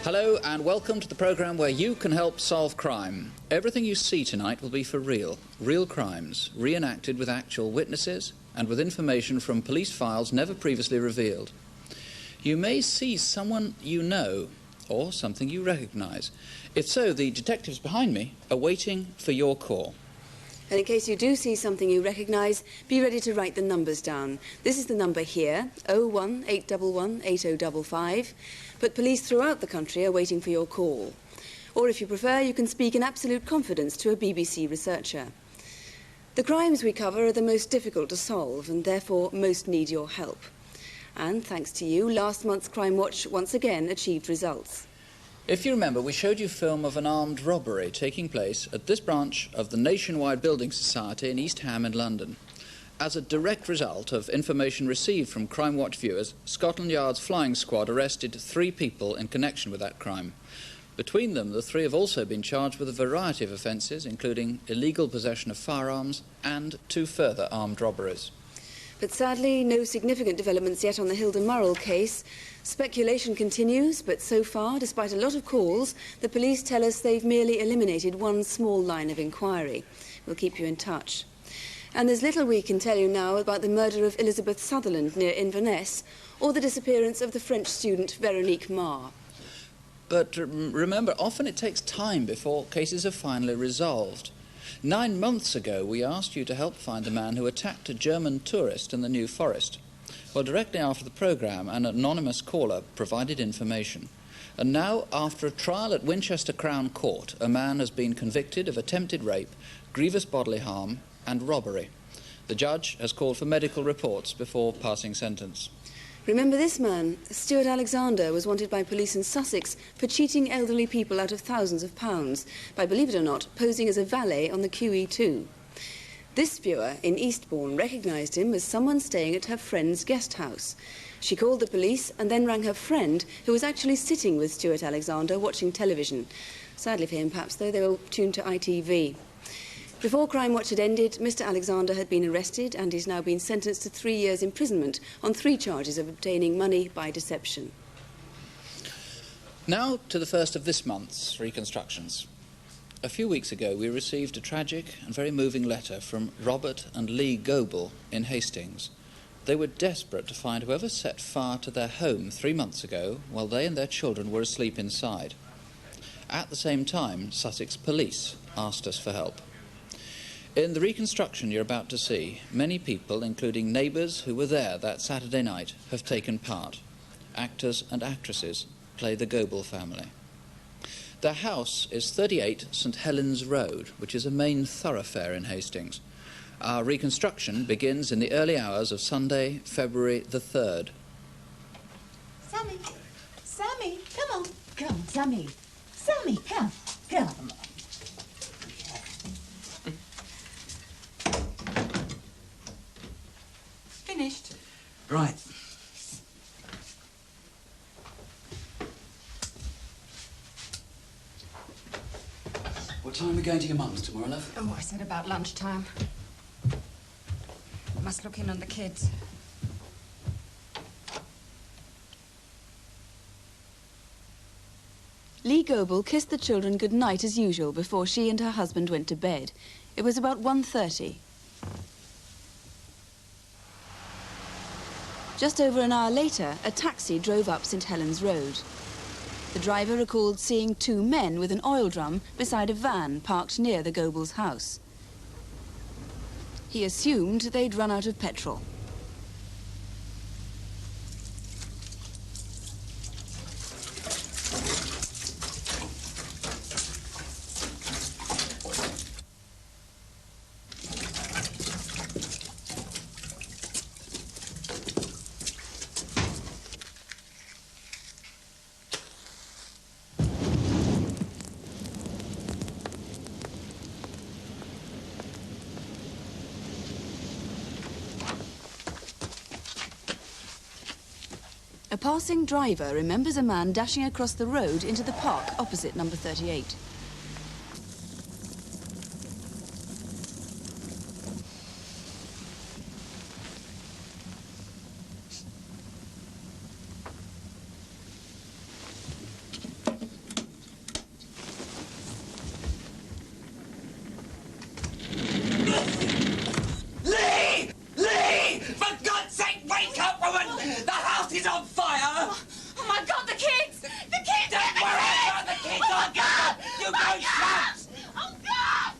Hello and welcome to the programme where you can help solve crime. Everything you see tonight will be for real. Real crimes, reenacted with actual witnesses and with information from police files never previously revealed. You may see someone you know or something you recognise. If so, the detectives behind me are waiting for your call. And in case you do see something you recognise, be ready to write the numbers down. This is the number here, 01811 8055. But police throughout the country are waiting for your call. Or if you prefer, you can speak in absolute confidence to a BBC researcher. The crimes we cover are the most difficult to solve and therefore most need your help. And thanks to you, last month's Crimewatch once again achieved results. If you remember, we showed you film of an armed robbery taking place at this branch of the Nationwide Building Society in East Ham in London. As a direct result of information received from Crimewatch viewers, Scotland Yard's flying squad arrested 3 people in connection with that crime. Between them, the 3 have also been charged with a variety of offences, including illegal possession of firearms and 2 further armed robberies. But sadly, no significant developments yet on the Hilda Murrell case. Speculation continues, but so far, despite a lot of calls, the police tell us they've merely eliminated one small line of inquiry. We'll keep you in touch. And there's little we can tell you now about the murder of Elizabeth Sutherland near Inverness, or the disappearance of the French student Veronique Marr. But remember, often it takes time before cases are finally resolved. 9 months ago, we asked you to help find the man who attacked a German tourist in the New Forest. Well, directly after the programme, an anonymous caller provided information. And now, after a trial at Winchester Crown Court, a man has been convicted of attempted rape, grievous bodily harm and robbery. The judge has called for medical reports before passing sentence. Remember this man? Stuart Alexander was wanted by police in Sussex for cheating elderly people out of thousands of pounds by, believe it or not, posing as a valet on the QE2. This viewer in Eastbourne recognised him as someone staying at her friend's guest house. She called the police and then rang her friend, who was actually sitting with Stuart Alexander watching television. Sadly for him, perhaps, though, they were tuned to ITV. Before Crimewatch had ended, Mr. Alexander had been arrested and is now been sentenced to 3 years' imprisonment on 3 charges of obtaining money by deception. Now to the first of this month's reconstructions. A few weeks ago, we received a tragic and very moving letter from Robert and Lee Goebel in Hastings. They were desperate to find whoever set fire to their home 3 months ago while they and their children were asleep inside. At the same time, Sussex police asked us for help. In the reconstruction you're about to see, many people, including neighbours who were there that Saturday night, have taken part. Actors and actresses play the Goebel family. Their house is 38 St Helens Road, which is a main thoroughfare in Hastings. Our reconstruction begins in the early hours of Sunday, February the 3rd. Sammy! Sammy! Come on! Come, Sammy! Sammy, come! Come! Finished. Right. What time are we going to your mum's tomorrow, love? Oh, I said about lunchtime. I must look in on the kids. Lee Goebel kissed the children goodnight as usual before she and her husband went to bed. It was about 1:30. Just over an hour later, a taxi drove up St Helens Road. The driver recalled seeing 2 men with an oil drum beside a van parked near the Goebels' house. He assumed they'd run out of petrol. A passing driver remembers a man dashing across the road into the park opposite number 38. is on fire! Oh my God, the kids! The kids! Don't worry about the kids! Oh God! You go shout! Oh God!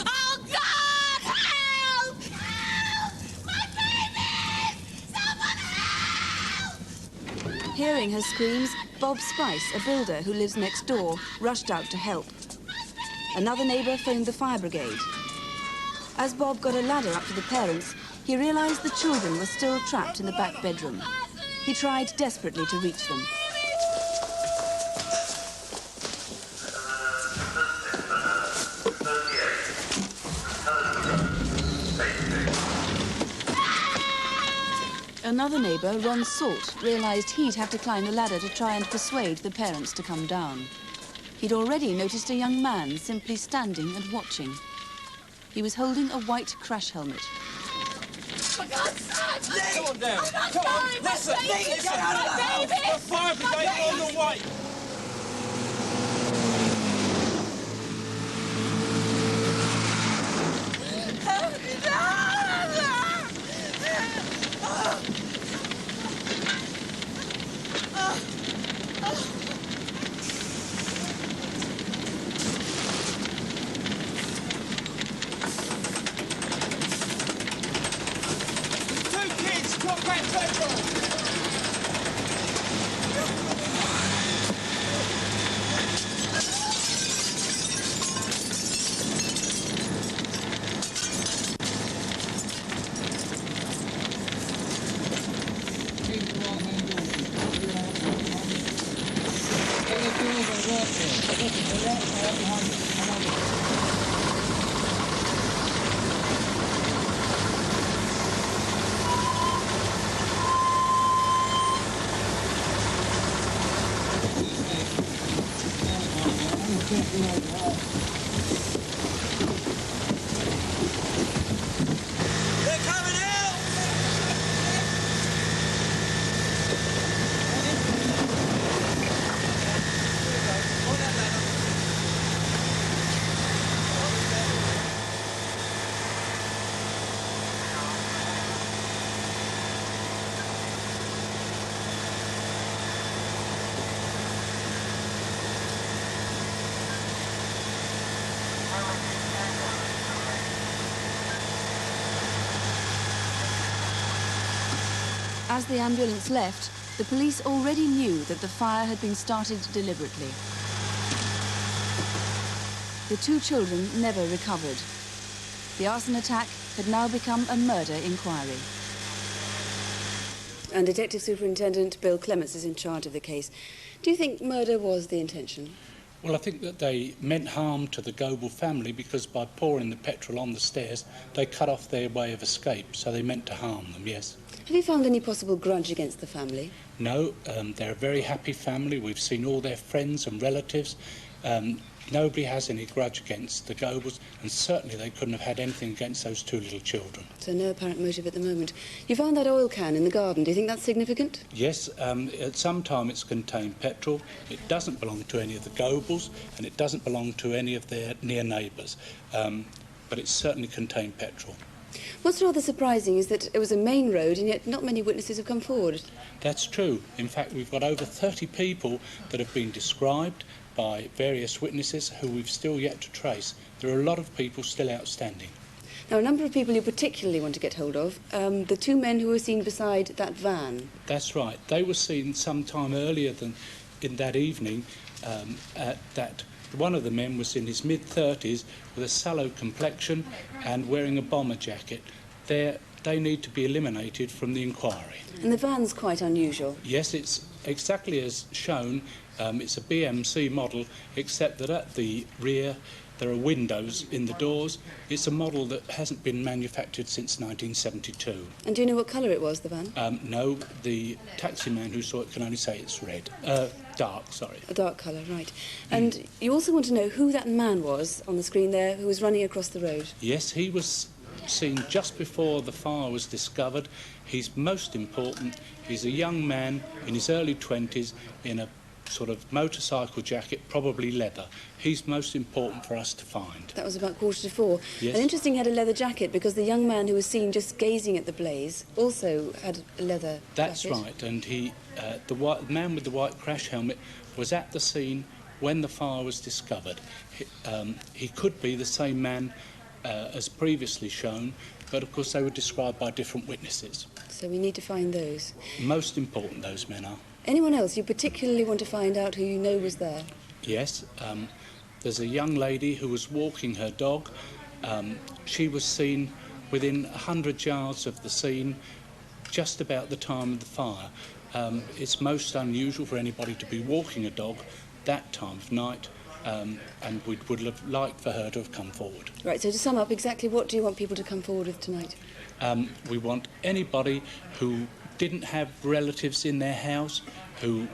Oh God! Help! Help! My babies! Someone help! Hearing her screams, Bob Spice, a builder who lives next door, rushed out to help. Another neighbour phoned the fire brigade. As Bob got a ladder up to the parents, he realised the children were still trapped in the back bedroom. He tried desperately to reach them. Another neighbour, Ron Salt, realised he'd have to climb the ladder to try and persuade the parents to come down. He'd already noticed a young man simply standing and watching. He was holding a white crash helmet. For God's sake! Come on down. Oh my Come on. God, my Listen, baby! get out of the My house. baby! The fire brigade are on the way. Two kids, got back petrol. They're coming out! As the ambulance left, the police already knew that the fire had been started deliberately. The two children never recovered. The arson attack had now become a murder inquiry. And Detective Superintendent Bill Clements is in charge of the case. Do you think murder was the intention? Well, I think that they meant harm to the Goble family because by pouring the petrol on the stairs, they cut off their way of escape, so they meant to harm them, yes. Have you found any possible grudge against the family? No, they're a very happy family. We've seen all their friends and relatives. Nobody has any grudge against the Gobles, and certainly they couldn't have had anything against those two little children. So no apparent motive at the moment. You found that oil can in the garden. Do you think that's significant? Yes, at some time it's contained petrol. It doesn't belong to any of the Gobles, and it doesn't belong to any of their near neighbours. But it certainly contained petrol. What's rather surprising is that it was a main road and yet not many witnesses have come forward. That's true. In fact, we've got over 30 people that have been described by various witnesses who we've still yet to trace. There are a lot of people still outstanding. Now, a number of people you particularly want to get hold of, the two men who were seen beside that van. That's right. They were seen sometime earlier than in that evening. One of the men was in his mid-30s with a sallow complexion and wearing a bomber jacket. They need to be eliminated from the inquiry. And the van's quite unusual. Yes, it's exactly as shown. It's a BMC model, except that at the rear there are windows in the doors. It's a model that hasn't been manufactured since 1972. And do you know what colour it was, the van? No, the taxi man who saw it can only say it's red. Dark, sorry. A dark colour, right. And you also want to know who that man was on the screen there who was running across the road? Yes, he was seen just before the fire was discovered. He's most important. He's a young man in his early 20s in a sort of motorcycle jacket, probably leather. He's most important for us to find. That was about 3:45. Yes. And interesting, he had a leather jacket because the young man who was seen just gazing at the blaze also had a leather That's jacket. right, and he, the man with the white crash helmet was at the scene when the fire was discovered. He could be the same man as previously shown, but of course they were described by different witnesses. So we need to find those. Most important those men are. Anyone else you particularly want to find out who you know was there? Yes, there's a young lady who was walking her dog. She was seen within 100 yards of the scene just about the time of the fire. It's most unusual for anybody to be walking a dog that time of night, and we would have liked for her to have come forward. Right, so to sum up, exactly what do you want people to come forward with tonight? We want anybody who didn't have relatives in their house, who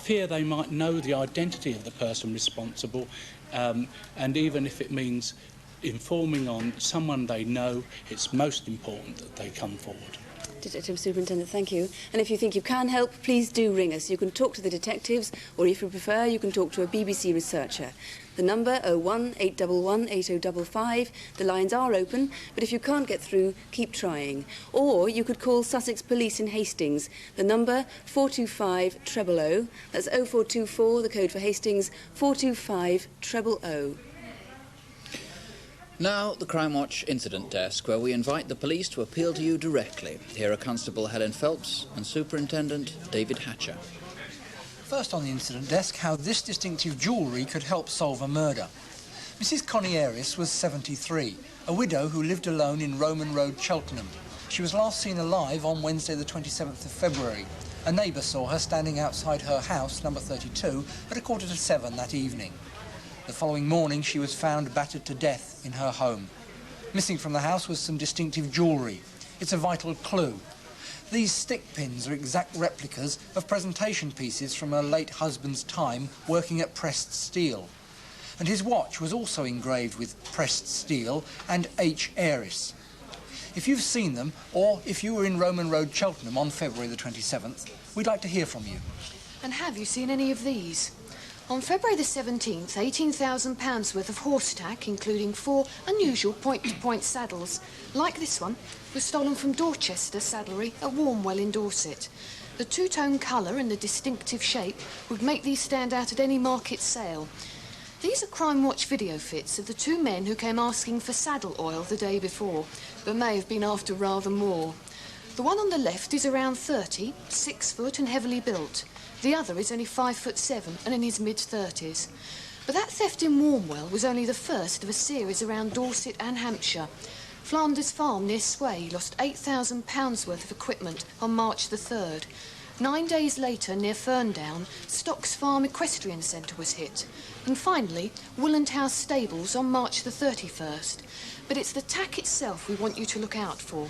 fear they might know the identity of the person responsible, and even if it means informing on someone they know, it's most important that they come forward. Detective Superintendent, thank you. And if you think you can help, please do ring us. You can talk to the detectives, or if you prefer, you can talk to a BBC researcher. The number 01811 8055. The lines are open, but if you can't get through, keep trying. Or you could call Sussex Police in Hastings. The number 425 000. That's 0424, the code for Hastings, 425 000. Now, the Crimewatch Incident Desk, where we invite the police to appeal to you directly. Here are Constable Helen Phelps and Superintendent David Hatcher. First on the incident desk, how this distinctive jewellery could help solve a murder. Mrs Connie Aris was 73, a widow who lived alone in Roman Road, Cheltenham. She was last seen alive on Wednesday the 27th of February. A neighbour saw her standing outside her house, number 32, at 7:15 that evening. The following morning, she was found battered to death in her home. Missing from the house was some distinctive jewellery. It's a vital clue. These stick pins are exact replicas of presentation pieces from her late husband's time working at pressed steel. And his watch was also engraved with pressed steel and H. Aris. If you've seen them, or if you were in Roman Road, Cheltenham on February the 27th, we'd like to hear from you. And have you seen any of these? On February the 17th, £18,000 worth of horse tack, including 4 unusual point-to-point saddles, like this one, was stolen from Dorchester Saddlery at Warmwell in Dorset. The two-tone colour and the distinctive shape would make these stand out at any market sale. These are Crimewatch video fits of the two men who came asking for saddle oil the day before, but may have been after rather more. The one on the left is around 30, 6 foot and heavily built. The other is only 5'7" and in his mid-30s. But that theft in Warmwell was only the first of a series around Dorset and Hampshire. Flanders Farm near Sway lost £8,000 worth of equipment on March the 3rd. 9 days later, near Ferndown, Stocks Farm Equestrian Centre was hit. And finally, Willand House Stables on March the 31st. But it's the tack itself we want you to look out for.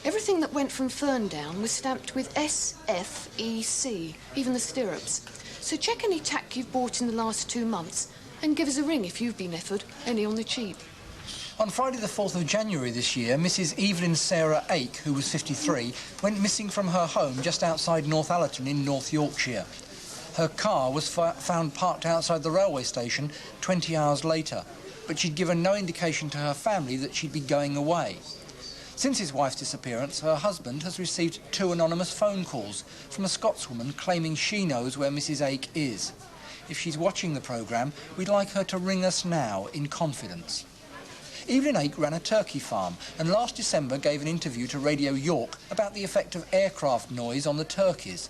Everything that went from Ferndown was stamped with SFEC, even the stirrups. So check any tack you've bought in the last 2 months and give us a ring if you've been effed, any on the cheap. On Friday the 4th of January this year, Mrs Evelyn Sarah Ake, who was 53, went missing from her home just outside Northallerton in North Yorkshire. Her car was found parked outside the railway station 20 hours later, but she'd given no indication to her family that she'd be going away. Since his wife's disappearance, her husband has received 2 anonymous phone calls from a Scotswoman claiming she knows where Mrs Ake is. If she's watching the programme, we'd like her to ring us now in confidence. Evelyn Ake ran a turkey farm and last December gave an interview to Radio York about the effect of aircraft noise on the turkeys.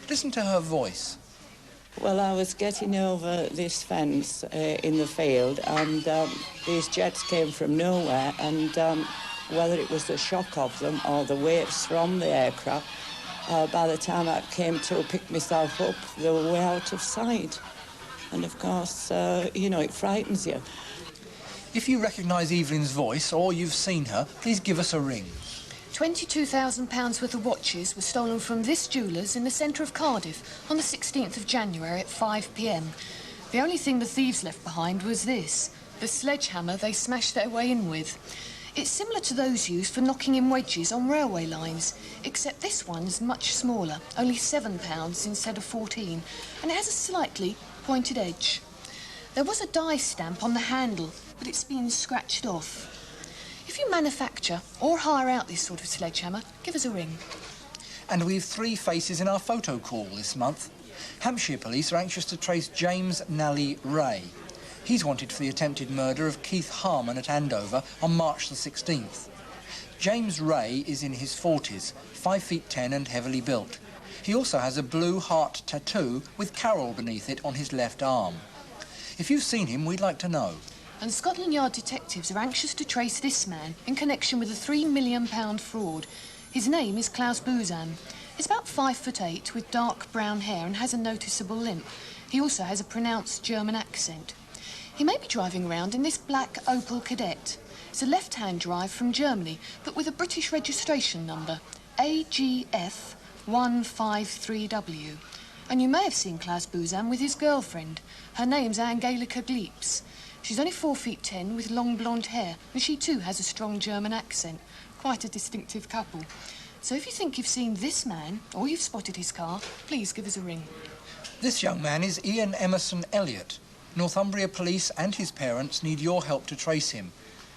Listen to her voice. Well, I was getting over this fence in the field and these jets came from nowhere and whether it was the shock of them or the waves from the aircraft, by the time I came to pick myself up, they were way out of sight. And of course, you know, it frightens you. If you recognise Evelyn's voice or you've seen her, please give us a ring. £22,000 worth of watches were stolen from this jeweller's in the centre of Cardiff on the 16th of January at 5 p.m. The only thing the thieves left behind was this, the sledgehammer they smashed their way in with. It's similar to those used for knocking in wedges on railway lines, except this one's much smaller, only £7 instead of 14, and it has a slightly pointed edge. There was a die stamp on the handle, but it's been scratched off. If you manufacture or hire out this sort of sledgehammer, give us a ring. And we've 3 faces in our photo call this month. Hampshire police are anxious to trace James Nally Ray. He's wanted for the attempted murder of Keith Harmon at Andover on March the 16th. James Ray is in his 40s, 5'10" and heavily built. He also has a blue heart tattoo with Carol beneath it on his left arm. If you've seen him, we'd like to know. And Scotland Yard detectives are anxious to trace this man in connection with a £3 million fraud. His name is Klaus Buzan. He's about 5'8" with dark brown hair and has a noticeable limp. He also has a pronounced German accent. He may be driving around in this black Opel Kadett. It's a left-hand drive from Germany, but with a British registration number, AGF 153W. And you may have seen Klaus Buzan with his girlfriend. Her name's Angelika Gleeps. She's only 4'10" with long blonde hair, and she too has a strong German accent. Quite a distinctive couple. So if you think you've seen this man, or you've spotted his car, please give us a ring. This young man is Ian Emerson Elliott. Northumbria Police and his parents need your help to trace him.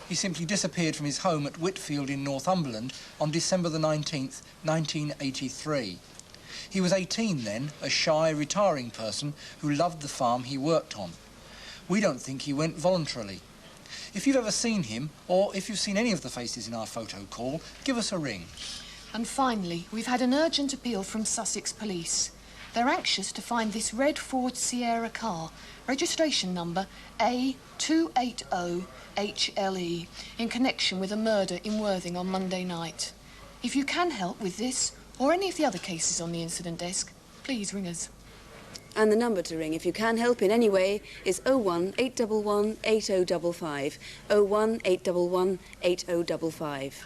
He simply disappeared from his home at Whitfield in Northumberland on December the 19th, 1983. He was 18 then, a shy, retiring person who loved the farm he worked on. We don't think he went voluntarily. If you've ever seen him, or if you've seen any of the faces in our photo call, give us a ring. And finally, we've had an urgent appeal from Sussex Police. They're anxious to find this red Ford Sierra car, registration number A280HLE, in connection with a murder in Worthing on Monday night. If you can help with this, or any of the other cases on the incident desk, please ring us. And the number to ring, if you can help in any way, is 01 811 8055. 01 811 8055.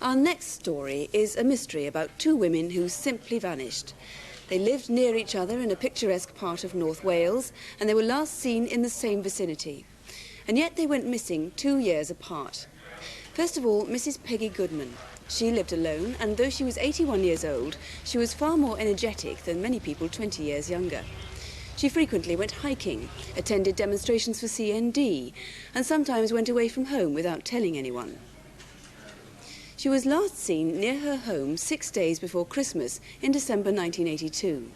Our next story is a mystery about 2 women who simply vanished. They lived near each other in a picturesque part of North Wales, and they were last seen in the same vicinity. And yet they went missing 2 years apart. First of all, Mrs. Peggy Goodman. She lived alone, and though she was 81 years old, she was far more energetic than many people 20 years younger. She frequently went hiking, attended demonstrations for CND, and sometimes went away from home without telling anyone. She was last seen near her home 6 days before Christmas in December 1982.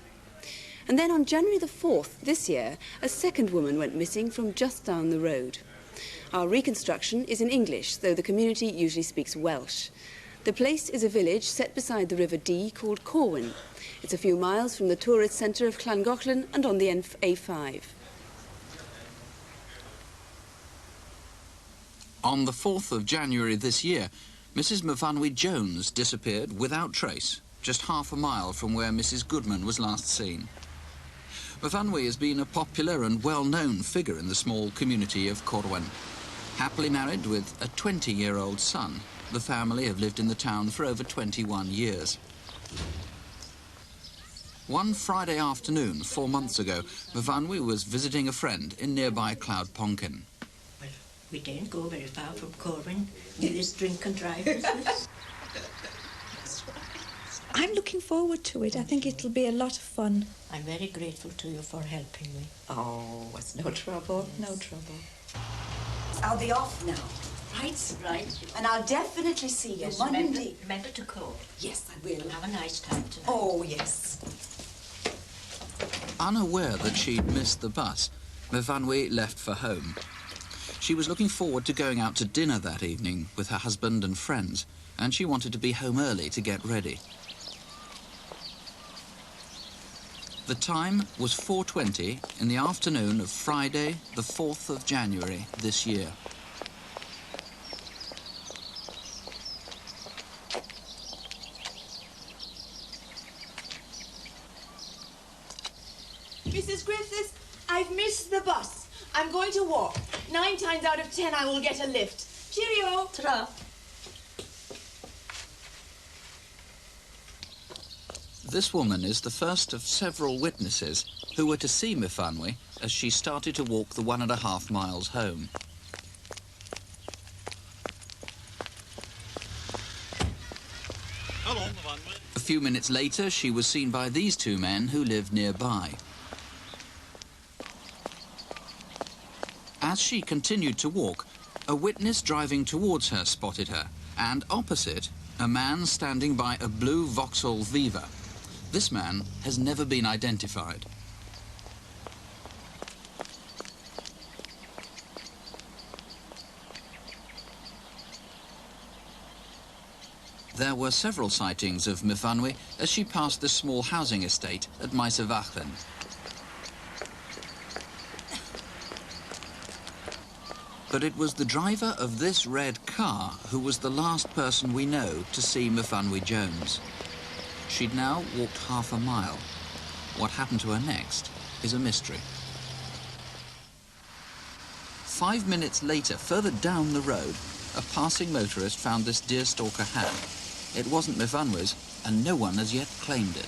And then on January the 4th this year, a second woman went missing from just down the road. Our reconstruction is in English, though the community usually speaks Welsh. The place is a village set beside the River Dee called Corwin. It's a few miles from the tourist centre of Llangollen and on the A5. On the 4th of January this year, Mrs. Myfanwy Jones disappeared without trace, just half a mile from where Mrs. Goodman was last seen. Myfanwy has been a popular and well-known figure in the small community of Corwin. Happily married with a 20-year-old son, the family have lived in the town for over 21 years. One Friday afternoon, 4 months ago, Myfanwy was visiting a friend in nearby Cloudponkin. Well, we didn't go very far from Corwin. You just drink and drive with us. I'm looking forward to it. I think it'll be a lot of fun. I'm very grateful to you for helping me. Oh, it's no trouble, Yes. no trouble. I'll be off now, right? Right. And I'll definitely see you Yes, Monday. remember to call. Yes, I will. Have a nice time tonight. Oh, yes. Unaware that she'd missed the bus, Myfanwy left for home. She was looking forward to going out to dinner that evening with her husband and friends, and she wanted to be home early to get ready. The time was 4:20 in the afternoon of Friday, the 4th of January this year. Mrs. Griffiths, I've missed the bus. I'm going to walk. 9 times out of 10 I will get a lift. Cheerio. Ta-ra. This woman is the first of several witnesses who were to see Myfanwy as she started to walk the 1.5 miles home. A few minutes later, she was seen by these two men who lived nearby. As she continued to walk, a witness driving towards her spotted her, and opposite, a man standing by a blue Vauxhall Viva. This man has never been identified. There were several sightings of Myfanwy as she passed the small housing estate at Myfanwy. But it was the driver of this red car who was the last person we know to see Myfanwy Jones. She'd now walked half a mile. What happened to her next is a mystery. 5 minutes later, further down the road, a passing motorist found this deerstalker hat. It wasn't Myfanwy's, and no one has yet claimed it.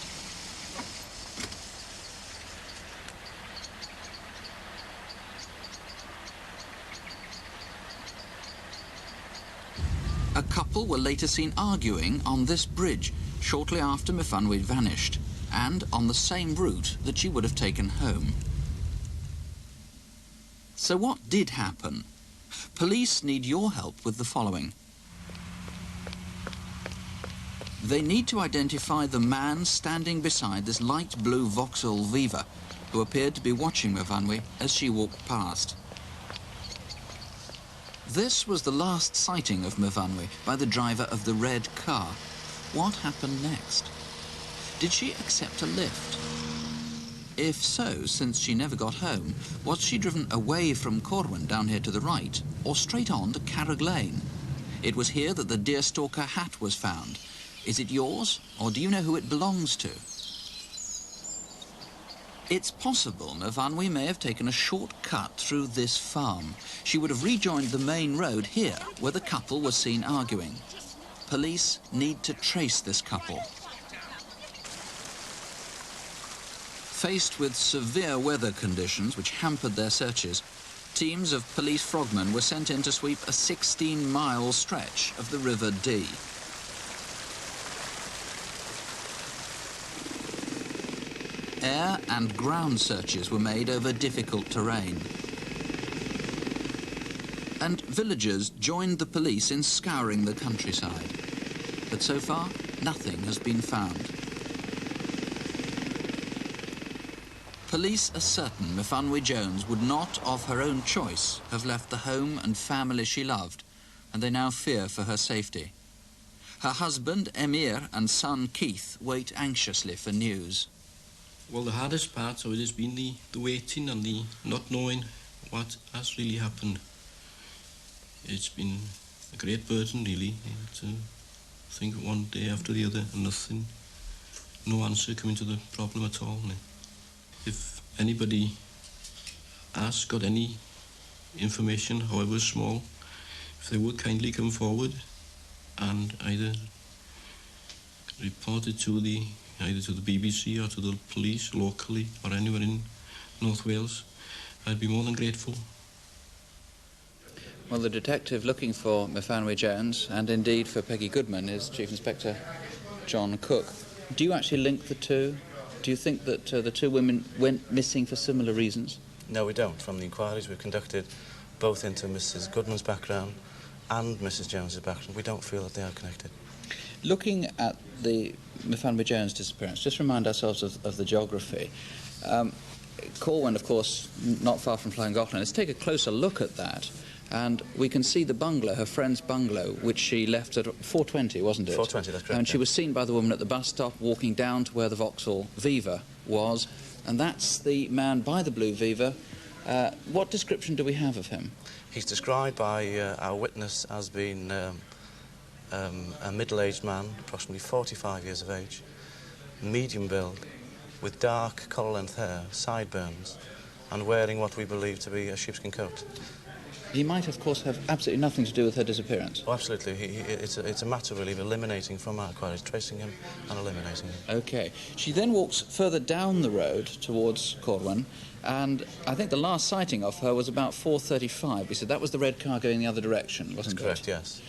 A couple were later seen arguing on this bridge shortly after Myfanwy vanished, and on the same route that she would have taken home. So what did happen? Police need your help with the following. They need to identify the man standing beside this light blue Vauxhall Viva, who appeared to be watching Myfanwy as she walked past. This was the last sighting of Myfanwy by the driver of the red car. What happened next? Did she accept a lift? If so, since she never got home, was she driven away from Corwin down here to the right, or straight on to Carrag Lane? It was here that the deerstalker hat was found. Is it yours, or do you know who it belongs to? It's possible Myfanwy may have taken a short cut through this farm. She would have rejoined the main road here, where the couple was seen arguing. Police need to trace this couple. Faced with severe weather conditions which hampered their searches, teams of police frogmen were sent in to sweep a 16-mile stretch of the River Dee. Air and ground searches were made over difficult terrain. And villagers joined the police in scouring the countryside. But so far, nothing has been found. Police are certain Myfanwy Jones would not, of her own choice, have left the home and family she loved, and they now fear for her safety. Her husband, Emir, and son, Keith, wait anxiously for news. Well, the hardest part of it has been the waiting and the not knowing what has really happened. It's been a great burden, really, to think one day after the other and nothing, no answer coming to the problem at all. If anybody has got any information, however small, if they would kindly come forward and either report it to either to the BBC or to the police locally or anywhere in North Wales, I'd be more than grateful. Well, the detective looking for Myfanwy Jones, and indeed for Peggy Goodman, is Chief Inspector John Cook. Do you actually link the two? Do you think that the two women went missing for similar reasons? No, we don't. From the inquiries we've conducted, both into Mrs. Goodman's background and Mrs. Jones's background, we don't feel that they are connected. Looking at the Myfanwy Jones disappearance, just remind ourselves of the geography. Corwin, of course, not far from Llangollen. Let's take a closer look at that. And we can see the bungalow, her friend's bungalow, which she left at 4:20, wasn't it? 4:20, that's correct. And she was seen by the woman at the bus stop walking down to where the Vauxhall Viva was. And that's the man by the blue Viva. What description do we have of him? He's described by our witness as being a middle-aged man, approximately 45 years of age, medium build, with dark collar-length hair, sideburns, and wearing what we believe to be a sheepskin coat. He might, of course, have absolutely nothing to do with her disappearance. Oh, absolutely. It's a matter, really, of eliminating from our inquiries, tracing him and eliminating him. OK. She then walks further down the road towards Corwin, and I think the last sighting of her was about 4:35. We said that was the red car going the other direction, wasn't it? That's correct, yes.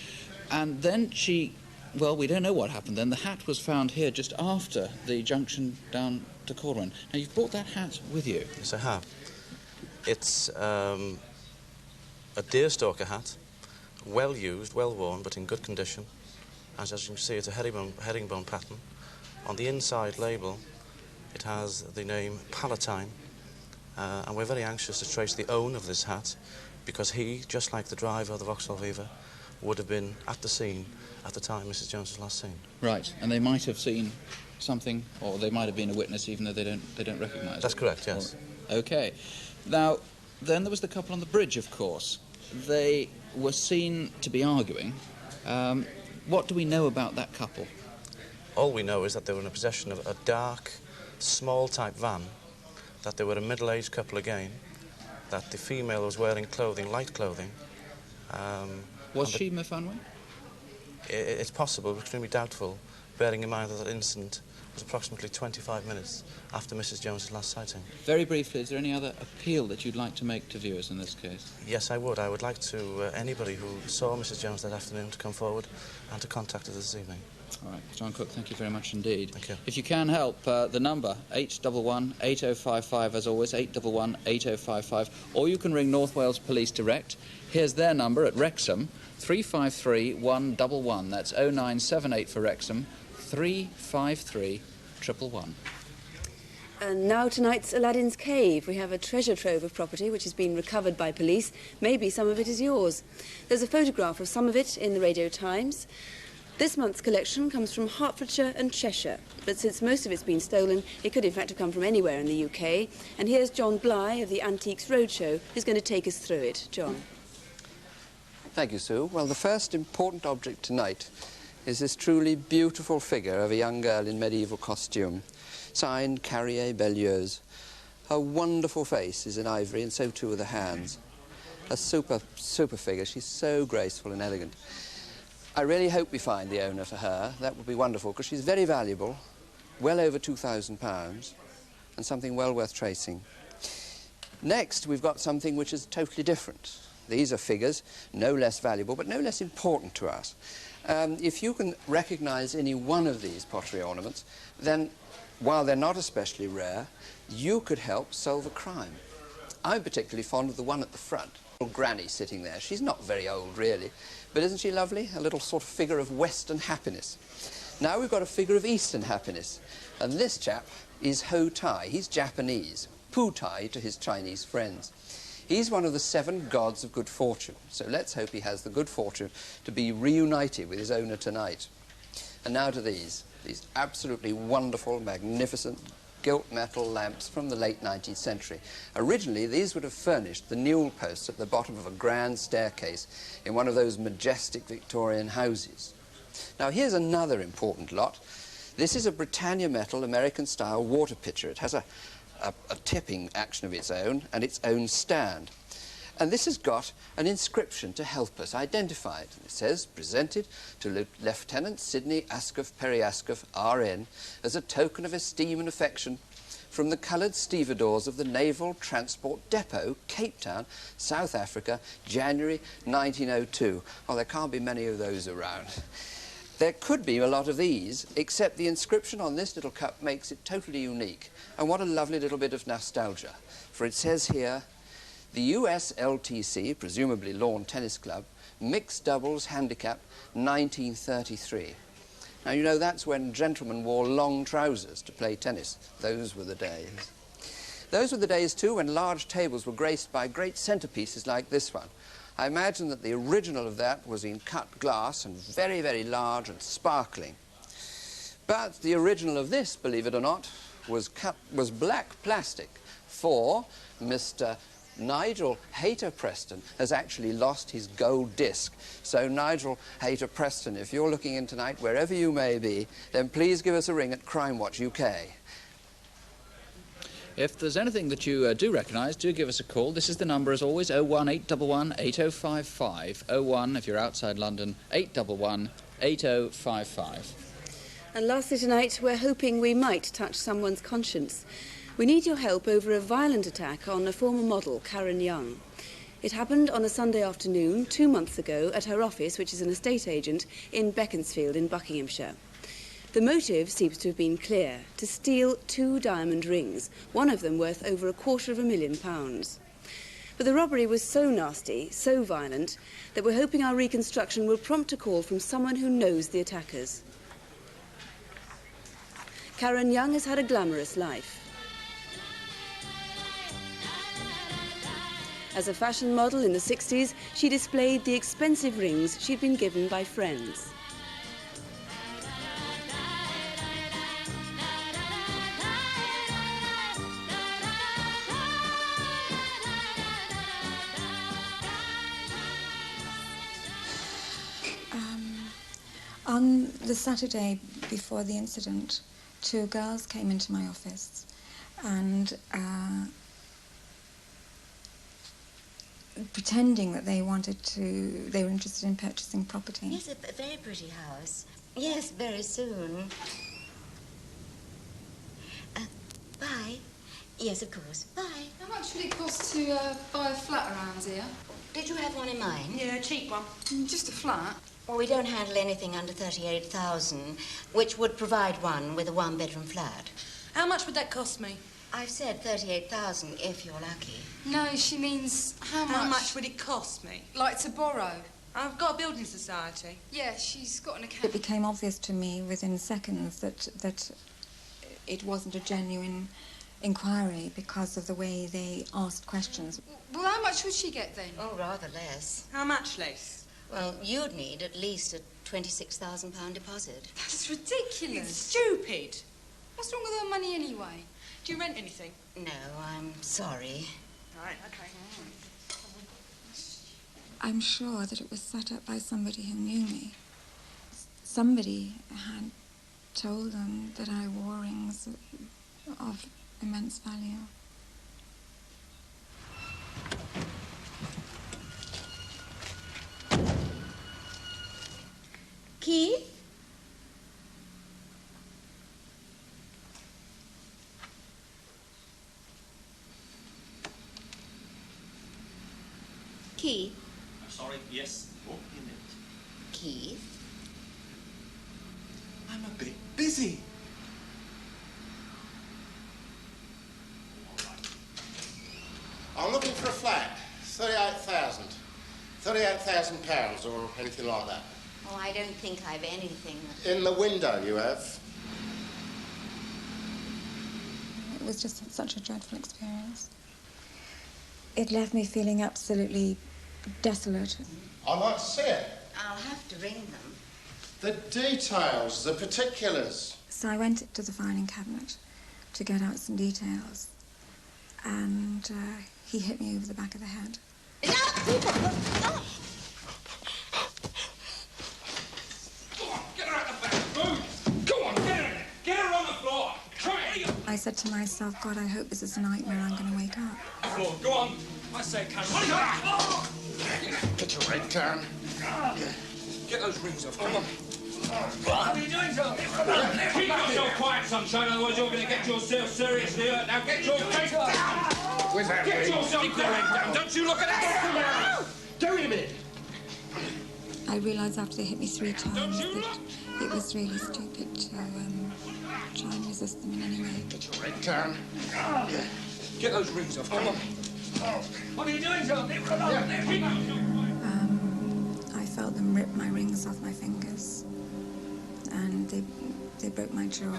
And then she Well, we don't know what happened then. The hat was found here just after the junction down to Corwin. Now, you've brought that hat with you. Yes, I have. It's a deerstalker hat, well used, well worn, but in good condition. As you can see, it's a herringbone pattern. On the inside label, it has the name Palatine, and we're very anxious to trace the owner of this hat, because he, just like the driver of the Vauxhall Viva, would have been at the scene at the time Mrs. Jones was last seen. Right, and they might have seen something, or they might have been a witness, even though they don't recognise it. That's correct, yes. OK. Now, then there was the couple on the bridge, of course. They were seen to be arguing. What do we know about that couple? All we know is that they were in possession of a dark, small-type van, that they were a middle-aged couple again, that the female was wearing clothing, light clothing. Was she Myfanwy? It's possible, but extremely doubtful, bearing in mind that that incident was approximately 25 minutes after Mrs. Jones's last sighting. Very briefly, is there any other appeal that you'd like to make to viewers in this case? Yes, I would. I would like to anybody who saw Mrs. Jones that afternoon to come forward and to contact us this evening. All right, John Cook, thank you very much indeed. Thank you. If you can help, the number, 811 8055, as always, 811 8055, or you can ring North Wales Police direct. Here's their number at Wrexham, 353 111. That's 0978 for Wrexham, 353 111. And now tonight's Aladdin's Cave. We have a treasure trove of property which has been recovered by police. Maybe some of it is yours. There's a photograph of some of it in the Radio Times. This month's collection comes from Hertfordshire and Cheshire, but since most of it's been stolen, it could in fact have come from anywhere in the UK. And here's John Bly of the Antiques Roadshow, who's going to take us through it. John. Thank you, Sue. Well, the first important object tonight is this truly beautiful figure of a young girl in medieval costume, signed Carrier Belieuse. Her wonderful face is in ivory, and so too are the hands. A super figure. She's so graceful and elegant. I really hope we find the owner for her. That would be wonderful, because she's very valuable, well over £2,000, and something well worth tracing. Next, we've got something which is totally different. These are figures, no less valuable, but no less important to us. If you can recognise any one of these pottery ornaments, then, while they're not especially rare, you could help solve a crime. I'm particularly fond of the one at the front. Little Granny sitting there. She's not very old, really, but isn't she lovely? A little sort of figure of Western happiness. Now we've got a figure of Eastern happiness, and this chap is Ho Tai. He's Japanese, Pu Tai to his Chinese friends. He's one of the 7 gods of good fortune, so let's hope he has the good fortune to be reunited with his owner tonight. And now to these absolutely wonderful, magnificent gilt metal lamps from the late 19th century. Originally, these would have furnished the newel posts at the bottom of a grand staircase in one of those majestic Victorian houses. Now, here's another important lot. This is a Britannia metal American-style water pitcher. It has a tipping action of its own and its own stand. And this has got an inscription to help us identify it. It says, presented to Lieutenant Sidney Ascough Perry Ascough, RN, as a token of esteem and affection from the coloured stevedores of the Naval Transport Depot, Cape Town, South Africa, January 1902. Oh, there can't be many of those around. There could be a lot of these, except the inscription on this little cup makes it totally unique. And what a lovely little bit of nostalgia. For it says here, the USLTC, presumably Lawn Tennis Club, Mixed Doubles Handicap, 1933. Now, you know, that's when gentlemen wore long trousers to play tennis. Those were the days. Those were the days, too, when large tables were graced by great centerpieces like this one. I imagine that the original of that was in cut glass and very, very large and sparkling. But the original of this, believe it or not, was black plastic, for Mr. Nigel Hayter Preston has actually lost his gold disc. So, Nigel Hayter Preston, if you're looking in tonight, wherever you may be, then please give us a ring at Crimewatch UK. If there's anything that you do recognise, do give us a call. This is the number, as always, 01811 8055. 01 if you're outside London, 811 8055. And lastly tonight, we're hoping we might touch someone's conscience. We need your help over a violent attack on a former model, Karen Young. It happened on a Sunday afternoon 2 months ago at her office, which is an estate agent, in Beaconsfield in Buckinghamshire. The motive seems to have been clear: to steal 2 diamond rings, one of them worth over £250,000. But the robbery was so nasty, so violent, that we're hoping our reconstruction will prompt a call from someone who knows the attackers. Karen Young has had a glamorous life. As a fashion model in the 60s, she displayed the expensive rings she'd been given by friends. On the Saturday before the incident, 2 girls came into my office and pretending that they were interested in purchasing property. Yes, a very pretty house. Yes, very soon. Bye. Yes, of course. Bye. How much would it cost to buy a flat around here? Did you have one in mind? Yeah, a cheap one. Just a flat. Well, we don't handle anything under 38,000, which would provide one with a 1-bedroom flat. How much would that cost me? I've said 38,000 if you're lucky. No, she means how much? How much would it cost me? Like to borrow? I've got a building society. Yeah, she's got an account. It became obvious to me within seconds that it wasn't a genuine inquiry because of the way they asked questions. Well, how much would she get then? Oh, rather less. How much less? Well, you'd need at least a £26,000 deposit. That's ridiculous. It's stupid. What's wrong with her money anyway? Do you rent anything? No, I'm sorry. Right, okay. I'm sure that it was set up by somebody who knew me. Somebody had told them that I wore rings of immense value. Keith? Keith? I'm sorry, yes. Won't be a minute. Keith? I'm a bit busy. I'm looking for a flat. 38,000. £38,000 or anything like that. Oh, I don't think I've anything. In the window, you have. It was just such a dreadful experience. It left me feeling absolutely desolate. I'd like to see it. I'll have to ring them. The details, the particulars. So I went to the filing cabinet to get out some details, and he hit me over the back of the head. I said to myself, God, I hope this is a nightmare. I'm going to wake up. Go on. I say, Karen. Get your head, Karen. Get those rings off. Come on. What are you doing, John? Keep yourself quiet, sunshine. Otherwise, you're going to get yourself seriously hurt. Now, get your face down. Where's that Get ring? yourself the head down. Don't you look at that. Do him in. I realised after they hit me 3 times that it was really stupid to try and resist them in any way. Get your head, Karen. Get those rings off. Come on. What are you doing, John? I felt them rip my rings off my fingers, and they broke my jaw.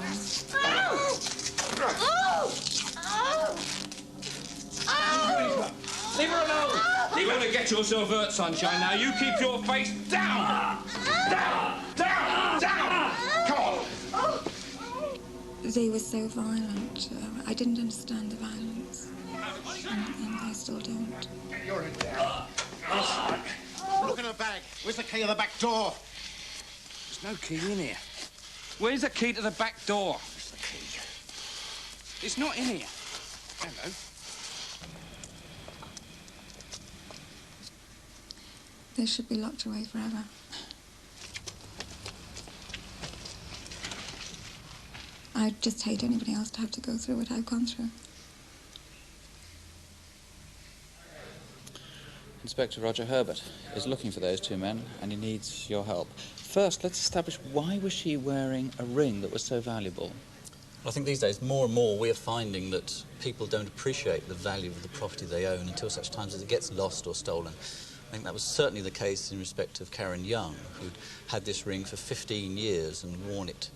Leave her alone. You're going to get yourself hurt, sunshine. Now, you keep your face down. Down. Down. Down. Come on. They were so violent. I didn't understand the violence, and I still don't. You're in there. Look in the bag. Where's the key of the back door? There's no key in here. Where's the key to the back door? Where's the key? It's not in here. Hello. They should be locked away forever. I just hate anybody else to have to go through what I've gone through. Inspector Roger Herbert is looking for those two men, and he needs your help. First, let's establish why was she wearing a ring that was so valuable? Well, I think these days, more and more, we are finding that people don't appreciate the value of the property they own until such times as it gets lost or stolen. I think that was certainly the case in respect of Karen Young, who'd had this ring for 15 years and worn it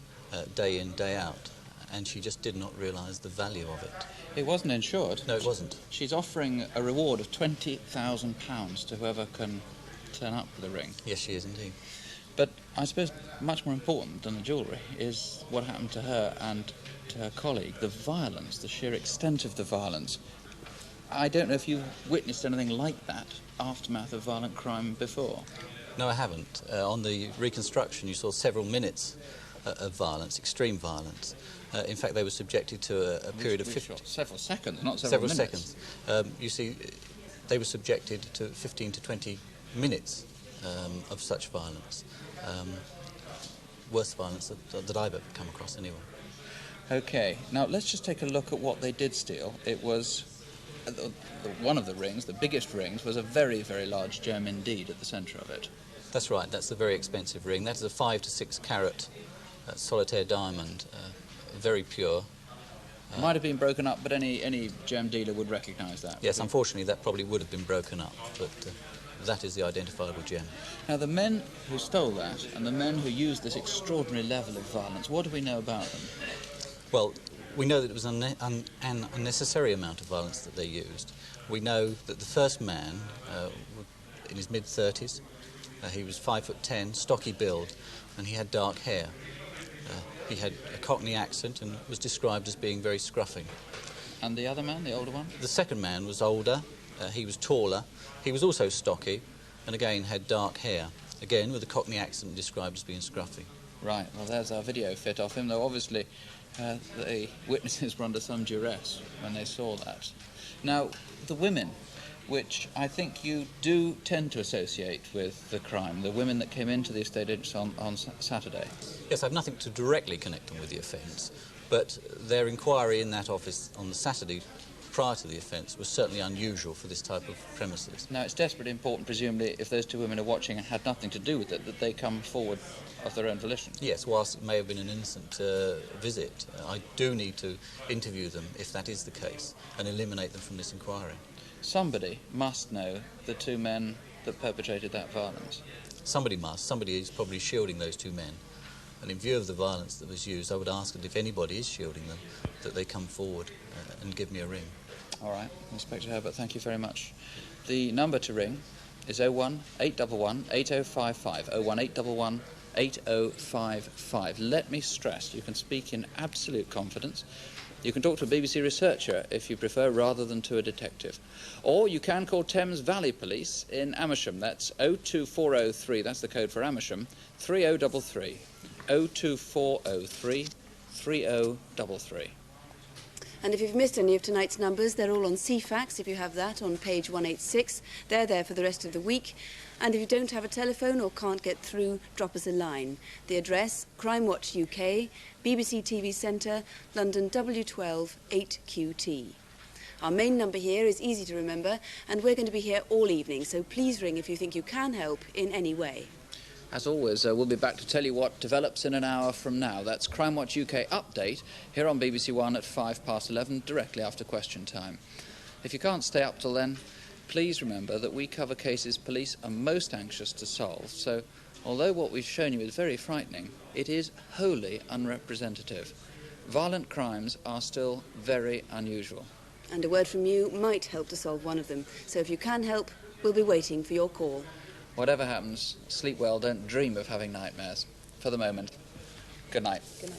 day in, day out, and she just did not realise the value of it. It wasn't insured. No, it wasn't. She's offering a reward of £20,000 to whoever can turn up with the ring. Yes, she is indeed. But I suppose much more important than the jewellery is what happened to her and to her colleague, the violence, the sheer extent of the violence. I don't know if you've witnessed anything like that aftermath of violent crime before. No, I haven't. On the reconstruction, you saw several minutes of violence, extreme violence. In fact, they were subjected to a period of several seconds, not several minutes. You see, they were subjected to 15 to 20 minutes of such violence. Worst violence that I've ever come across, anyway. OK, now let's just take a look at what they did steal. It was one of the rings, the biggest rings, was a very, very large gem indeed at the centre of it. That's right, that's a very expensive ring. That is a 5 to 6 carat solitaire diamond, very pure. It might have been broken up, but any gem dealer would recognise that. Yes, unfortunately that probably would have been broken up, but that is the identifiable gem. Now, the men who stole that and the men who used this extraordinary level of violence, what do we know about them? Well, we know that it was an unnecessary amount of violence that they used. We know that the first man, in his mid-30s, he was 5'10", stocky build, and he had dark hair. He had a Cockney accent and was described as being very scruffy. And the other man, the older one? The second man was older, he was taller, he was also stocky, and again had dark hair, again with a Cockney accent described as being scruffy. Right, well there's our video fit of him, though obviously the witnesses were under some duress when they saw that. Now, the women, which I think you do tend to associate with the crime, the women that came into the estate agents on Saturday. Yes, I have nothing to directly connect them with the offence, but their inquiry in that office on the Saturday prior to the offence was certainly unusual for this type of premises. Now, it's desperately important, presumably, if those two women are watching and had nothing to do with it, that they come forward of their own volition. Yes, whilst it may have been an innocent visit, I do need to interview them, if that is the case, and eliminate them from this inquiry. Somebody must know the two men that perpetrated that violence. Somebody must. Somebody is probably shielding those two men. And in view of the violence that was used, I would ask that if anybody is shielding them, that they come forward and give me a ring. All right, Inspector Herbert, thank you very much. The number to ring is 01811 8055, 01811 8055. Let me stress, you can speak in absolute confidence. You can talk to a BBC researcher if you prefer, rather than to a detective. Or you can call Thames Valley Police in Amersham. That's 02403, that's the code for Amersham, 3033. 02403 3033. And if you've missed any of tonight's numbers, they're all on CFAX, if you have that, on page 186. They're there for the rest of the week. And if you don't have a telephone or can't get through, drop us a line. The address, Crimewatch UK, BBC TV Centre, London W12 8QT. Our main number here is easy to remember, and we're going to be here all evening, so please ring if you think you can help in any way. As always, we'll be back to tell you what develops in an hour from now. That's Crimewatch UK Update, here on BBC One at 11:05, directly after question time. If you can't stay up till then, please remember that we cover cases police are most anxious to solve, so although what we've shown you is very frightening, it is wholly unrepresentative. Violent crimes are still very unusual. And a word from you might help to solve one of them, so if you can help, we'll be waiting for your call. Whatever happens, sleep well, don't dream of having nightmares. For the moment, good night. Good night.